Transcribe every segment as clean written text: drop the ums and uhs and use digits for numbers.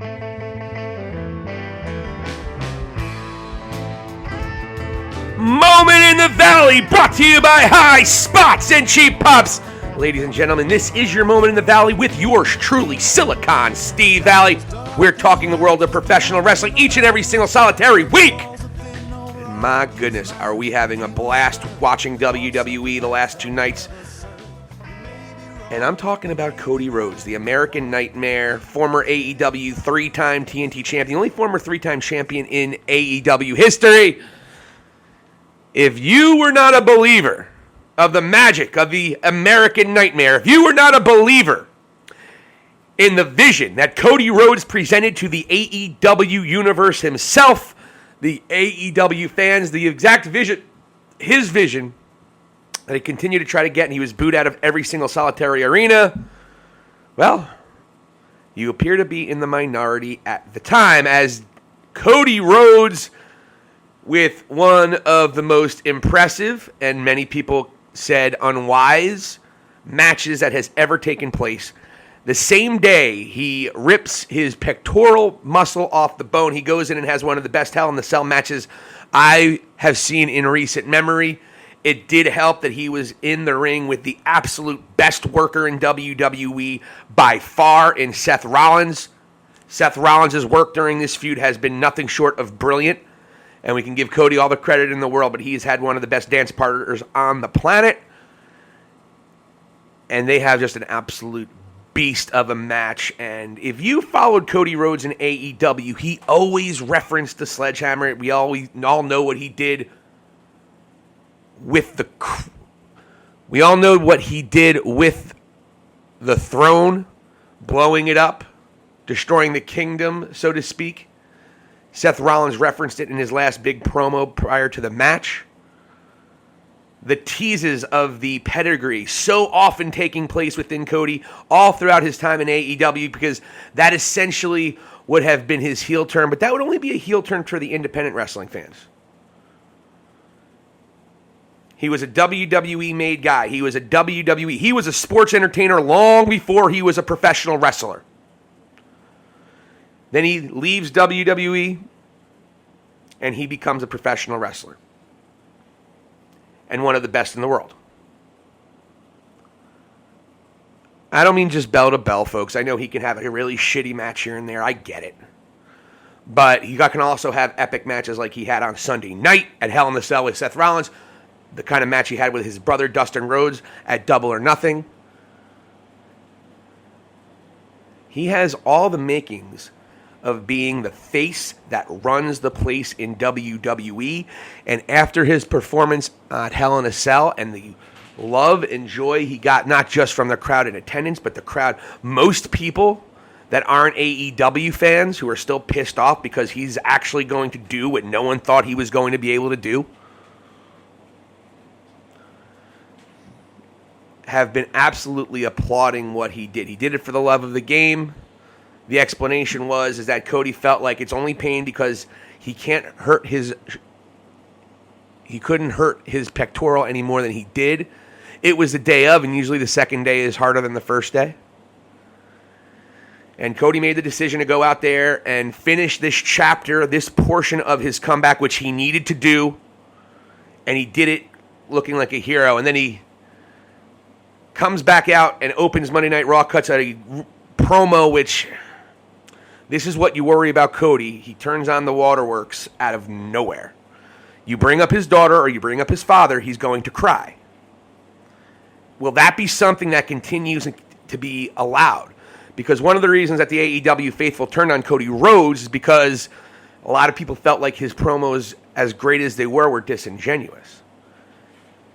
Moment in the Valley, brought to you by High Spots and Cheap Pups. Ladies and gentlemen, this is your Moment in the Valley with yours truly, Silicon Steve Valley. We're talking the world of professional wrestling each and every single solitary week. And my goodness, are we having a blast watching WWE the last 2 nights. And I'm talking about Cody Rhodes, the American Nightmare, former AEW 3-time TNT champion, the only former 3-time champion in AEW history. If you were not a believer of the magic of the American Nightmare, if you were not a believer in the vision that Cody Rhodes presented to the AEW universe himself, the AEW fans, the exact vision, his vision, that he continued to try to get, and he was booed out of every single solitary arena, well, you appear to be in the minority at the time, as Cody Rhodes, with one of the most impressive, and many people said unwise, matches that has ever taken place. The same day he rips his pectoral muscle off the bone, he goes in and has one of the best Hell in the Cell matches I have seen in recent memory. It did help that he was in the ring with the absolute best worker in WWE by far in Seth Rollins. Seth Rollins' work during this feud has been nothing short of brilliant. And we can give Cody all the credit in the world, but he's had one of the best dance partners on the planet. And they have just an absolute beast of a match. And if you followed Cody Rhodes in AEW, he always referenced the sledgehammer. We all know what he did with the... We all know what he did with the throne, blowing it up, destroying the kingdom, so to speak. Seth Rollins referenced it in his last big promo prior to the match. The teases of the pedigree so often taking place within Cody all throughout his time in AEW, because that essentially would have been his heel turn, but that would only be a heel turn for the independent wrestling fans. He was a WWE-made guy. He was a sports entertainer long before he was a professional wrestler. Then he leaves WWE, and he becomes a professional wrestler. And one of the best in the world. I don't mean just bell to bell, folks. I know he can have a really shitty match here and there. I get it. But he can also have epic matches like he had on Sunday night at Hell in the Cell with Seth Rollins. The kind of match he had with his brother Dustin Rhodes at Double or Nothing. He has all the makings of being the face that runs the place in WWE. And after his performance at Hell in a Cell and the love and joy he got, not just from the crowd in attendance, but the crowd, most people that aren't AEW fans who are still pissed off because he's actually going to do what no one thought he was going to be able to do, have been absolutely applauding what he did. He did it for the love of the game. The explanation is that Cody felt like it's only pain because he couldn't hurt his pectoral any more than he did. It was the day of, and usually the second day is harder than the first day. And Cody made the decision to go out there and finish this chapter, this portion of his comeback, which he needed to do. And he did it looking like a hero. And then he comes back out and opens Monday Night Raw, cuts out a promo, which... This is what you worry about Cody. He turns on the waterworks out of nowhere. You bring up his daughter or you bring up his father, he's going to cry. Will that be something that continues to be allowed? Because one of the reasons that the AEW faithful turned on Cody Rhodes is because a lot of people felt like his promos, as great as they were disingenuous.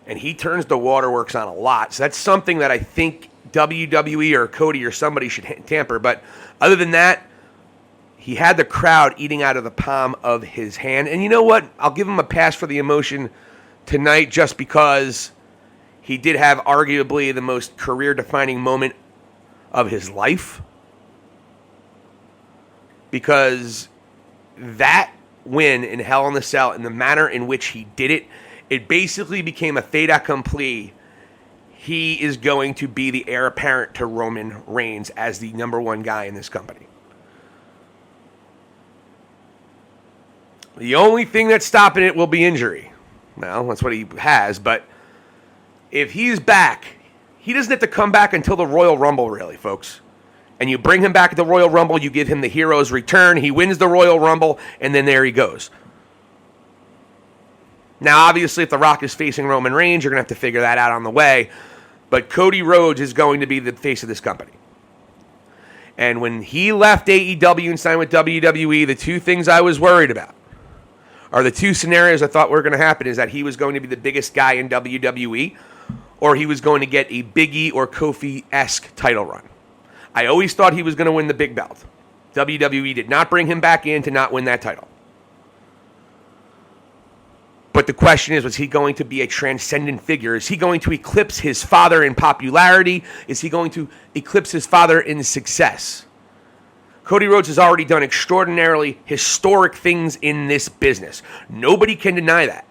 And he turns the waterworks on a lot. So that's something that I think WWE or Cody or somebody should tamper. But other than that, he had the crowd eating out of the palm of his hand. And you know what? I'll give him a pass for the emotion tonight just because he did have arguably the most career-defining moment of his life. Because that win in Hell in the Cell and the manner in which he did it, it basically became a fait accompli. He is going to be the heir apparent to Roman Reigns as the number one guy in this company. The only thing that's stopping it will be injury. Well, that's what he has, but if he's back, he doesn't have to come back until the Royal Rumble, really, folks. And you bring him back at the Royal Rumble, you give him the hero's return, he wins the Royal Rumble, and then there he goes. Now, obviously, if The Rock is facing Roman Reigns, you're going to have to figure that out on the way. But Cody Rhodes is going to be the face of this company. And when he left AEW and signed with WWE, the two things I was worried about, or the two scenarios I thought were going to happen, is that he was going to be the biggest guy in WWE, or he was going to get a Big E or Kofi-esque title run. I always thought he was going to win the big belt. WWE did not bring him back in to not win that title. But the question is, was he going to be a transcendent figure? Is he going to eclipse his father in popularity? Is he going to eclipse his father in success? Cody Rhodes has already done extraordinarily historic things in this business. Nobody can deny that.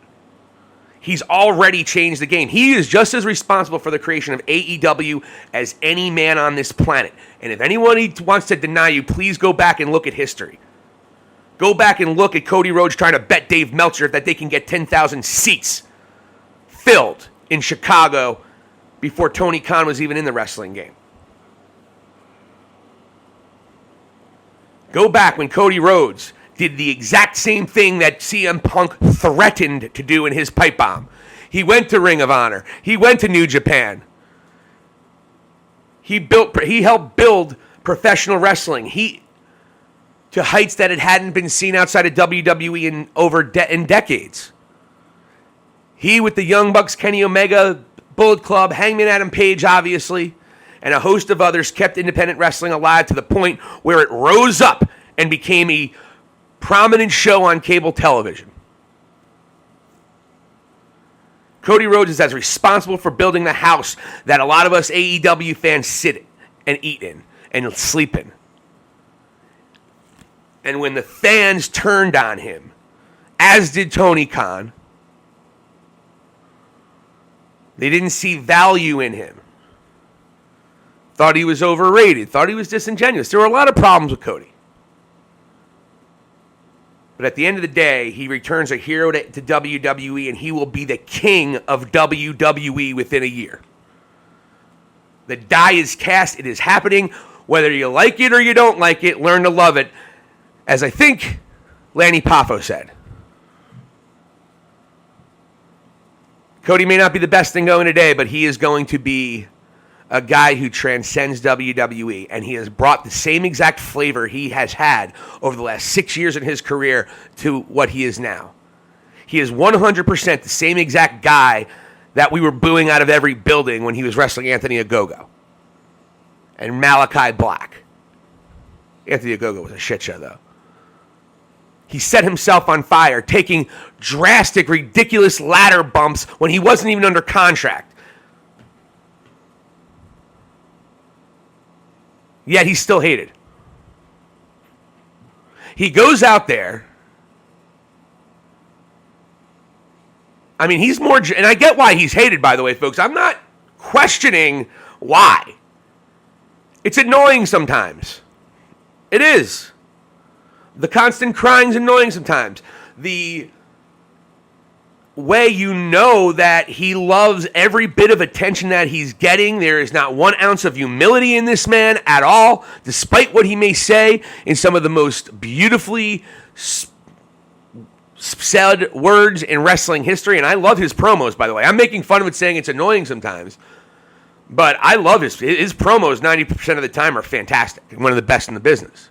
He's already changed the game. He is just as responsible for the creation of AEW as any man on this planet. And if anyone wants to deny you, please go back and look at history. Go back and look at Cody Rhodes trying to bet Dave Meltzer that they can get 10,000 seats filled in Chicago before Tony Khan was even in the wrestling game. Go back when Cody Rhodes did the exact same thing that CM Punk threatened to do in his pipe bomb. He went to Ring of Honor. He went to New Japan. He helped build professional wrestling. To heights that it hadn't been seen outside of WWE in decades. He, with the Young Bucks, Kenny Omega, Bullet Club, Hangman Adam Page, obviously, and a host of others, kept independent wrestling alive to the point where it rose up and became a prominent show on cable television. Cody Rhodes is as responsible for building the house that a lot of us AEW fans sit and eat in and sleep in. And when the fans turned on him, as did Tony Khan, they didn't see value in him. Thought he was overrated. Thought he was disingenuous. There were a lot of problems with Cody. But at the end of the day, he returns a hero to WWE, and he will be the king of WWE within a year. The die is cast. It is happening. Whether you like it or you don't like it, learn to love it. As I think Lanny Poffo said, Cody may not be the best thing going today, but he is going to be a guy who transcends WWE, and he has brought the same exact flavor he has had over the last 6 years in his career to what he is now. He is 100% the same exact guy that we were booing out of every building when he was wrestling Anthony Ogogo and Malachi Black. Anthony Ogogo was a shit show, though. He set himself on fire, taking drastic, ridiculous ladder bumps when he wasn't even under contract. Yet he's still hated. He goes out there. I mean, he's more... And I get why he's hated, by the way, folks. I'm not questioning why. It's annoying sometimes. It is. The constant crying's annoying sometimes. The way you know that he loves every bit of attention that he's getting. There is not 1 ounce of humility in this man at all, despite what he may say in some of the most beautifully said words in wrestling history. And I love his promos, by the way. I'm making fun of it, saying it's annoying sometimes. But I love his promos 90% of the time are fantastic and one of the best in the business.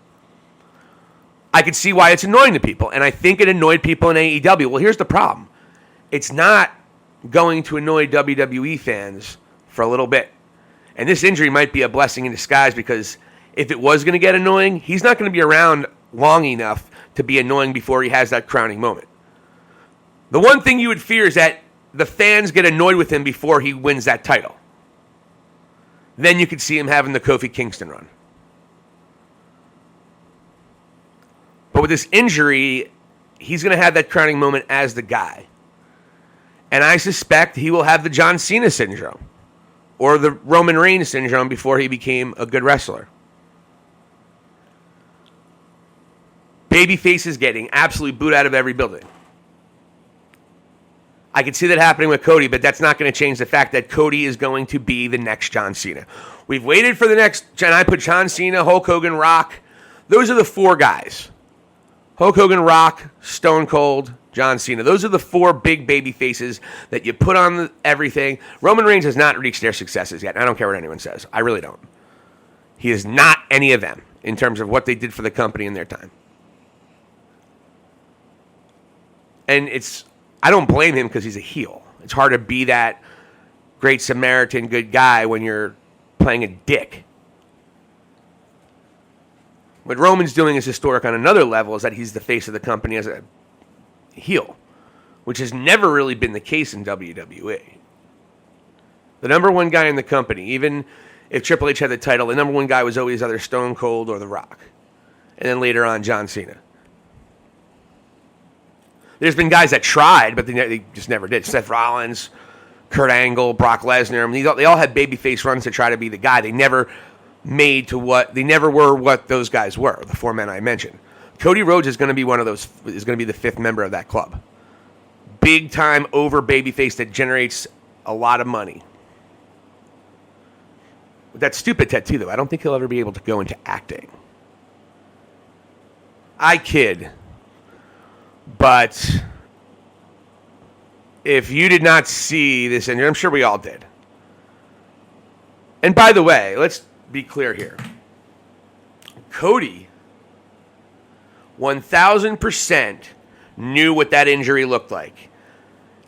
I could see why it's annoying to people, and I think it annoyed people in AEW. Well, here's the problem. It's not going to annoy WWE fans for a little bit. And this injury might be a blessing in disguise, because if it was going to get annoying, he's not going to be around long enough to be annoying before he has that crowning moment. The one thing you would fear is that the fans get annoyed with him before he wins that title. Then you could see him having the Kofi Kingston run. But with this injury, he's going to have that crowning moment as the guy. And I suspect he will have the John Cena syndrome or the Roman Reigns syndrome before he became a good wrestler. baby faces getting absolutely booed out of every building. I could see that happening with Cody, but that's not going to change the fact that Cody is going to be the next John Cena. We've waited for the next, and I put John Cena, Hulk Hogan, Rock. Those are the four guys. Hulk Hogan, Rock, Stone Cold, John Cena. Those are the four big baby faces that you put on everything. Roman Reigns has not reached their successes yet. I don't care what anyone says. I really don't. He is not any of them in terms of what they did for the company in their time. And I don't blame him because he's a heel. It's hard to be that great Samaritan good guy when you're playing a dick. What Roman's doing is historic on another level, is that he's the face of the company as a heel, which has never really been the case in WWE. The number one guy in the company, even if Triple H had the title, the number one guy was always either Stone Cold or The Rock. And then later on, John Cena. There's been guys that tried, but they just never did. Seth Rollins, Kurt Angle, Brock Lesnar. I mean, they all had babyface runs to try to be the guy. They never were what those guys were, the four men I mentioned. Cody Rhodes is going to be one of those, is going to be the fifth member of that club. Big time over babyface that generates a lot of money. With that stupid tattoo, though, I don't think he'll ever be able to go into acting. I kid. But if you did not see this, and I'm sure we all did. And by the way, let's be clear here. Cody 1000% knew what that injury looked like.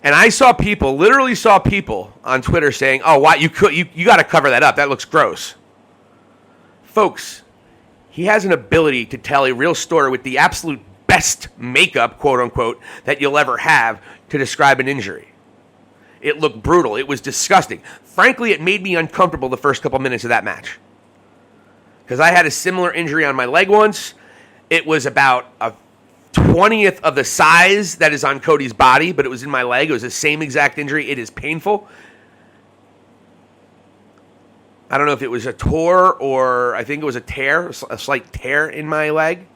And I literally saw people on Twitter saying, "Oh, why you got to cover that up. That looks gross." Folks, he has an ability to tell a real story with the absolute best makeup, quote unquote, that you'll ever have to describe an injury. It looked brutal. It was disgusting. Frankly, it made me uncomfortable the first couple minutes of that match. Because I had a similar injury on my leg once. It was about a 20th of the size that is on Cody's body, but it was in my leg. It was the same exact injury. It is painful. I don't know if it was a tore or I think it was a tear, a slight tear in my leg.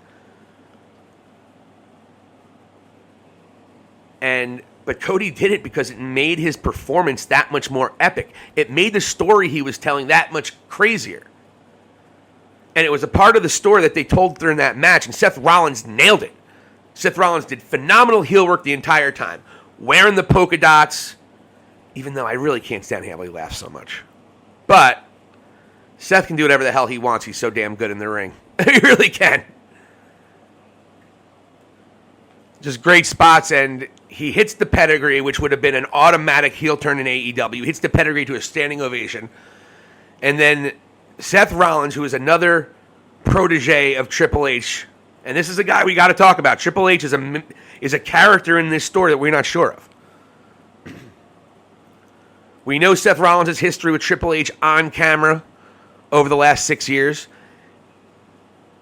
But Cody did it because it made his performance that much more epic. It made the story he was telling that much crazier. And it was a part of the story that they told during that match, and Seth Rollins nailed it. Seth Rollins did phenomenal heel work the entire time, wearing the polka dots, even though I really can't stand how he laughs so much. But Seth can do whatever the hell he wants. He's so damn good in the ring. He really can. Just great spots, and he hits the pedigree, which would have been an automatic heel turn in AEW. Hits the pedigree to a standing ovation. And then Seth Rollins, who is another protege of Triple H, and this is a guy we got to talk about. Triple H is a character in this story that we're not sure of. We know Seth Rollins' history with Triple H on camera over the last 6 years.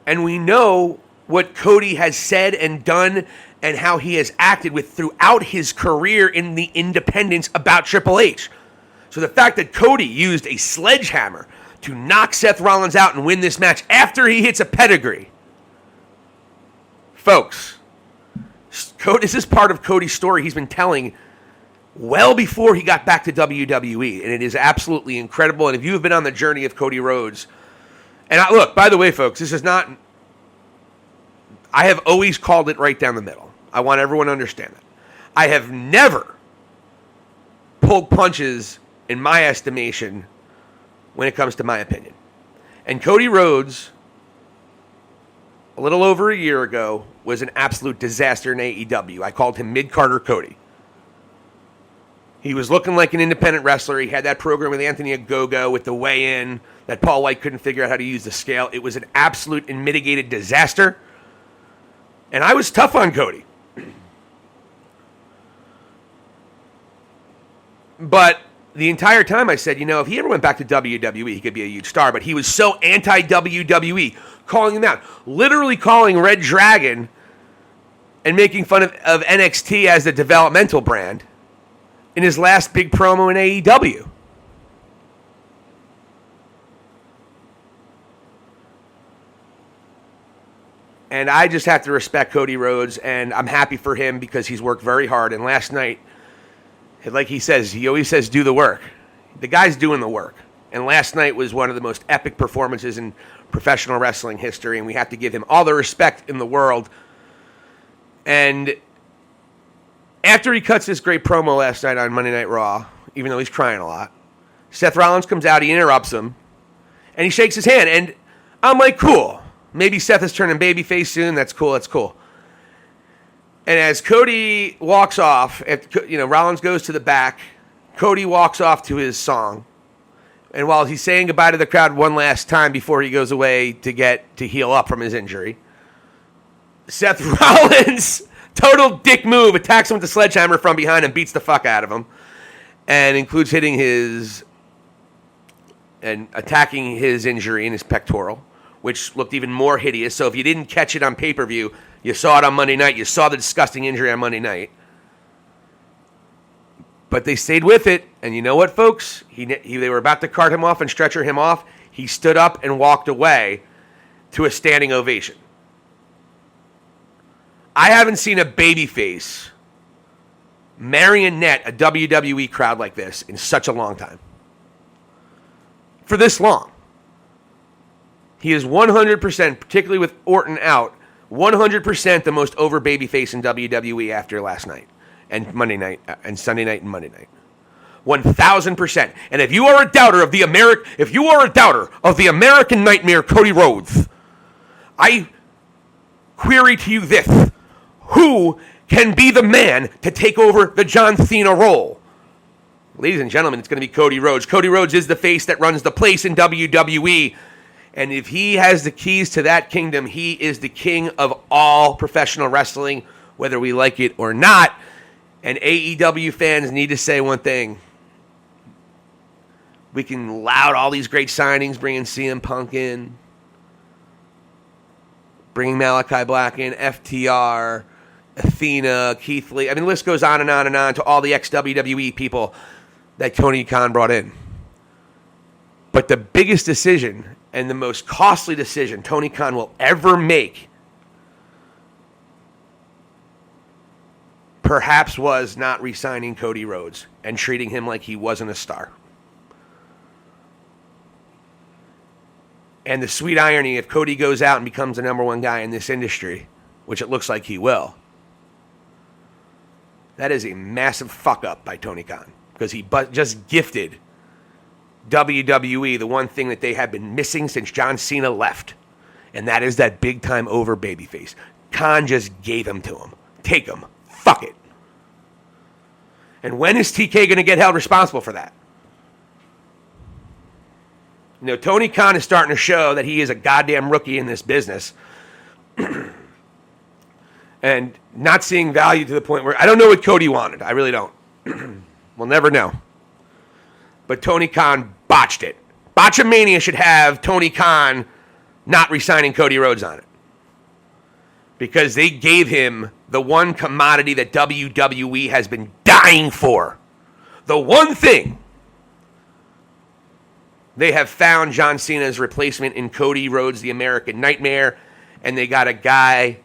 And we know what Cody has said and done and how he has acted with throughout his career in the independents about Triple H. So the fact that Cody used a sledgehammer to knock Seth Rollins out and win this match after he hits a pedigree. Folks, this is part of Cody's story he's been telling well before he got back to WWE, and it is absolutely incredible. And if you have been on the journey of Cody Rhodes, and look, by the way, folks, this is not, I have always called it right down the middle. I want everyone to understand that. I have never pulled punches, in my estimation, when it comes to my opinion. And Cody Rhodes, a little over a year ago, was an absolute disaster in AEW. I called him Mid-Carter Cody. He was looking like an independent wrestler. He had that program with Anthony Ogogo with the weigh-in that Paul White couldn't figure out how to use the scale. It was an absolute and mitigated disaster. And I was tough on Cody. But the entire time I said, if he ever went back to WWE, he could be a huge star. But he was so anti-WWE, calling him out. Literally calling Red Dragon and making fun of NXT as the developmental brand in his last big promo in AEW. And I just have to respect Cody Rhodes, and I'm happy for him because he's worked very hard. And last night, like he always says, do the work. The guy's doing the work. And last night was one of the most epic performances in professional wrestling history, and we have to give him all the respect in the world. And after he cuts this great promo last night on Monday Night Raw, even though he's crying a lot, Seth Rollins comes out, he interrupts him, and he shakes his hand. And I'm like, cool. Maybe Seth is turning babyface soon. That's cool. And as Cody walks off, Rollins goes to the back, Cody walks off to his song. And while he's saying goodbye to the crowd one last time before he goes away to heal up from his injury, Seth Rollins, total dick move, attacks him with the sledgehammer from behind and beats the fuck out of him. And includes attacking his injury in his pectoral, which looked even more hideous. So if you didn't catch it on pay-per-view, you saw it on Monday night. You saw the disgusting injury on Monday night. But they stayed with it, and you know what, folks? They were about to cart him off and stretcher him off. He stood up and walked away to a standing ovation. I haven't seen a babyface marionette a WWE crowd like this in such a long time. For this long. He is 100%, particularly with Orton out, 100% the most over babyface in WWE after last night. And Monday night, and Sunday night, and Monday night, 1,000%. And if you are a doubter of the American Nightmare, Cody Rhodes, I query to you this: who can be the man to take over the John Cena role? Ladies and gentlemen, it's going to be Cody Rhodes. Cody Rhodes is the face that runs the place in WWE, and if he has the keys to that kingdom, he is the king of all professional wrestling, whether we like it or not. And AEW fans need to say one thing. We can laud all these great signings, bringing CM Punk in, bringing Malachi Black in, FTR, Athena, Keith Lee. I mean, the list goes on and on and on to all the ex-WWE people that Tony Khan brought in. But the biggest decision and the most costly decision Tony Khan will ever make perhaps was not re-signing Cody Rhodes and treating him like he wasn't a star. And the sweet irony, if Cody goes out and becomes the number one guy in this industry, which it looks like he will, that is a massive fuck-up by Tony Khan, because he just gifted WWE the one thing that they have been missing since John Cena left, and that is that big-time over babyface. Khan just gave him to him. Take him. Fuck it. And when is TK going to get held responsible for that? Tony Khan is starting to show that he is a goddamn rookie in this business. And not seeing value to the point where I don't know what Cody wanted. I really don't. We'll never know. But Tony Khan botched it. Botchamania should have Tony Khan not re-signing Cody Rhodes on it. Because they gave him the one commodity that WWE has been dying for. The one thing. They have found John Cena's replacement in Cody Rhodes, the American Nightmare, and they got a guy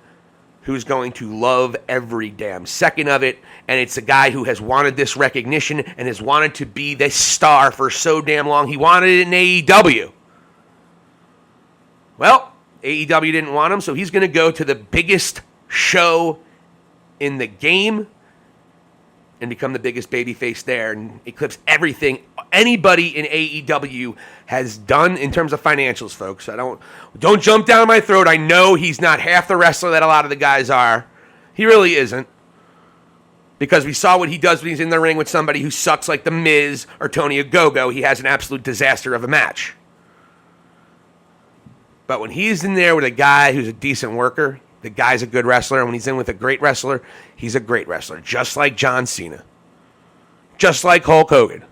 who's going to love every damn second of it, and it's a guy who has wanted this recognition and has wanted to be this star for so damn long. He wanted it in AEW. Well, AEW didn't want him, so he's going to go to the biggest show in the game and become the biggest babyface there and eclipse everything anybody in AEW has done in terms of financials, folks. Don't jump down my throat. I know he's not half the wrestler that a lot of the guys are. He really isn't. Because we saw what he does when he's in the ring with somebody who sucks like The Miz or Tony Ogogo. He has an absolute disaster of a match. But when he's in there with a guy who's a decent worker, the guy's a good wrestler. And when he's in with a great wrestler, he's a great wrestler. Just like John Cena. Just like Hulk Hogan.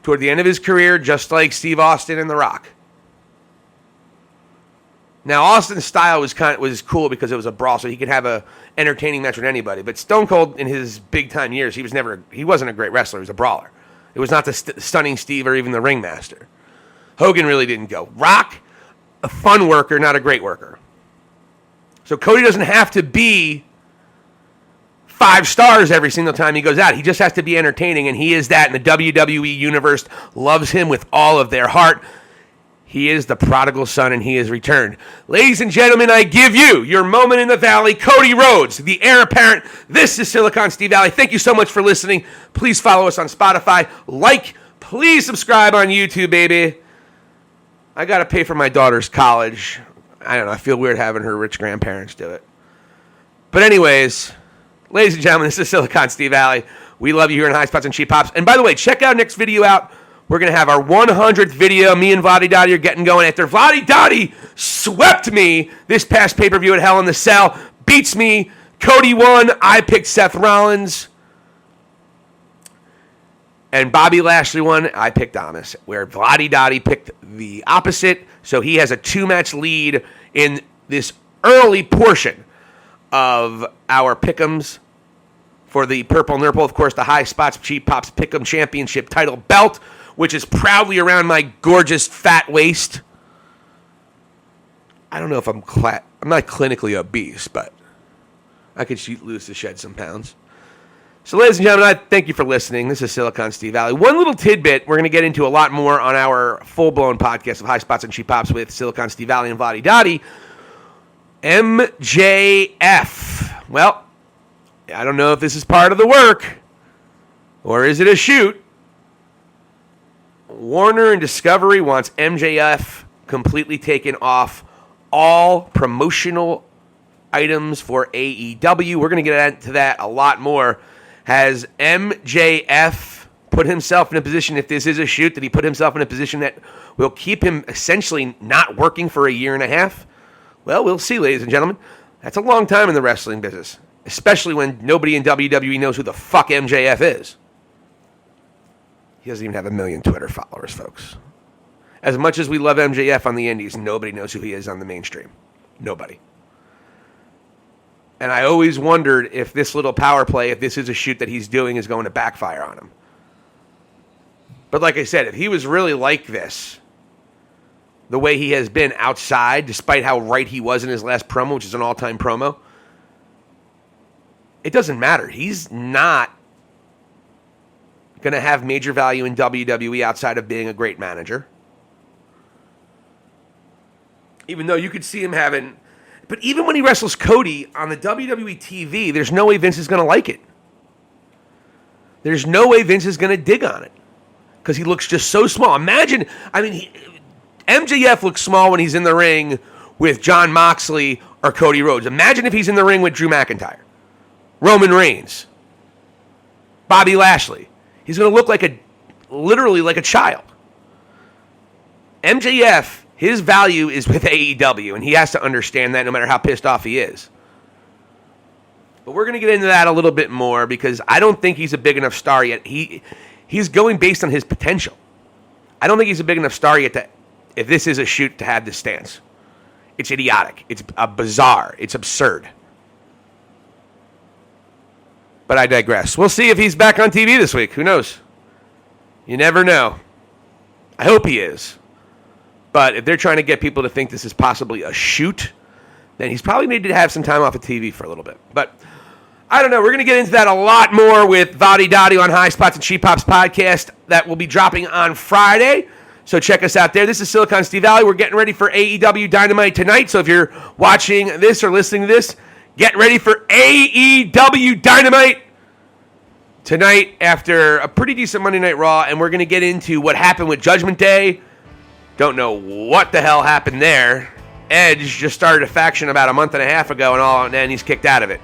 Toward the end of his career, just like Steve Austin and The Rock. Now, Austin's style was cool because it was a brawl, so he could have a entertaining match with anybody. But Stone Cold, in his big-time years, he wasn't a great wrestler. He was a brawler. It was not the Stunning Steve or even the Ringmaster. Hogan really didn't go. Rock, a fun worker, not a great worker. So Cody doesn't have to be 5 stars every single time he goes out. He just has to be entertaining, and he is that, and the WWE Universe loves him with all of their heart. He is the prodigal son, and he has returned. Ladies and gentlemen, I give you your moment in the valley, Cody Rhodes, the heir apparent. This is Silicon Steve Valley. Thank you so much for listening. Please follow us on Spotify. Please subscribe on YouTube, baby. I got to pay for my daughter's college. I don't know. I feel weird having her rich grandparents do it. But anyways, ladies and gentlemen, this is Silicon Steve Valley. We love you here in High Spots and Cheap Pops. And by the way, check out next video out. We're going to have our 100th video. Me and Vladi Dottie are getting going after Vladi Dottie swept me this past pay-per-view at Hell in the Cell. Beats me. Cody won. I picked Seth Rollins. And Bobby Lashley won. I picked Amos. Where Vladi Dottie picked the opposite. So he has a 2-match lead in this early portion of our pick'ems for the Purple Nurple. Of course, the High Spots Cheap Pops Pick'em Championship title belt, which is proudly around my gorgeous fat waist. I don't know if I'm not clinically obese, but I could shoot loose to shed some pounds. So, ladies and gentlemen, I thank you for listening. This is Silicon Steve Valley. One little tidbit, we're going to get into a lot more on our full-blown podcast of High Spots and Cheap Pops with Silicon Steve Valley and Vladi Dottie. MJF. Well, I don't know if this is part of the work or is it a shoot. Warner and Discovery wants MJF completely taken off all promotional items for AEW. We're going to get into that a lot more. Has MJF put himself in a position, if this is a shoot, that he put himself in a position that will keep him essentially not working for a year and a half? Well, we'll see, ladies and gentlemen. That's a long time in the wrestling business, especially when nobody in WWE knows who the fuck MJF is. He doesn't even have 1 million Twitter followers, folks. As much as we love MJF on the indies, nobody knows who he is on the mainstream. Nobody. And I always wondered if this little power play, if this is a shoot that he's doing, is going to backfire on him. But like I said, if he was really like this, the way he has been outside, despite how right he was in his last promo, which is an all-time promo, it doesn't matter. He's not going to have major value in WWE outside of being a great manager. Even though you could see him having... But even when he wrestles Cody on the WWE TV, there's no way Vince is going to like it. There's no way Vince is going to dig on it. Because he looks just so small. Imagine, MJF looks small when he's in the ring with Jon Moxley or Cody Rhodes. Imagine if he's in the ring with Drew McIntyre, Roman Reigns, Bobby Lashley. He's going to look literally like a child. MJF, his value is with AEW, and he has to understand that no matter how pissed off he is. But we're going to get into that a little bit more because I don't think he's a big enough star yet. He's going based on his potential. I don't think he's a big enough star yet to, if this is a shoot, to have this stance. It's idiotic. It's bizarre. It's absurd. But I digress. We'll see if he's back on TV this week. Who knows? You never know. I hope he is. But if they're trying to get people to think this is possibly a shoot, then he's probably needed to have some time off of TV for a little bit. But I don't know. We're going to get into that a lot more with Vladi Dottie on High Spots and Cheap Pops podcast that will be dropping on Friday. So check us out there. This is Silicon Steve Valley. We're getting ready for AEW Dynamite tonight. So if you're watching this or listening to this, get ready for AEW Dynamite tonight after a pretty decent Monday Night Raw. And we're going to get into what happened with Judgment Day. Don't know what the hell happened there. Edge just started a faction about a month and a half ago and then he's kicked out of it.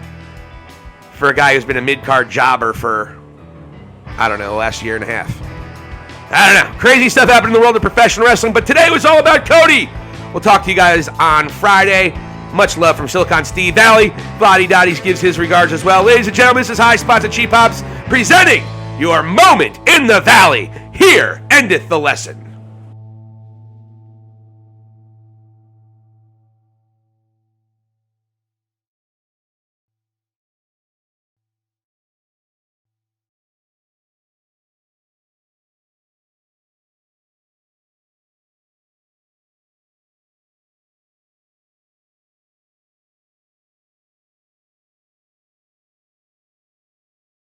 For a guy who's been a mid-card jobber for, I don't know, the last year and a half. I don't know. Crazy stuff happened in the world of professional wrestling, but today was all about Cody. We'll talk to you guys on Friday. Much love from Silicon Steve Valley. Vladi Dottie gives his regards as well. Ladies and gentlemen, this is High Spots and Cheap Pops presenting your moment in the Valley. Here endeth the lesson.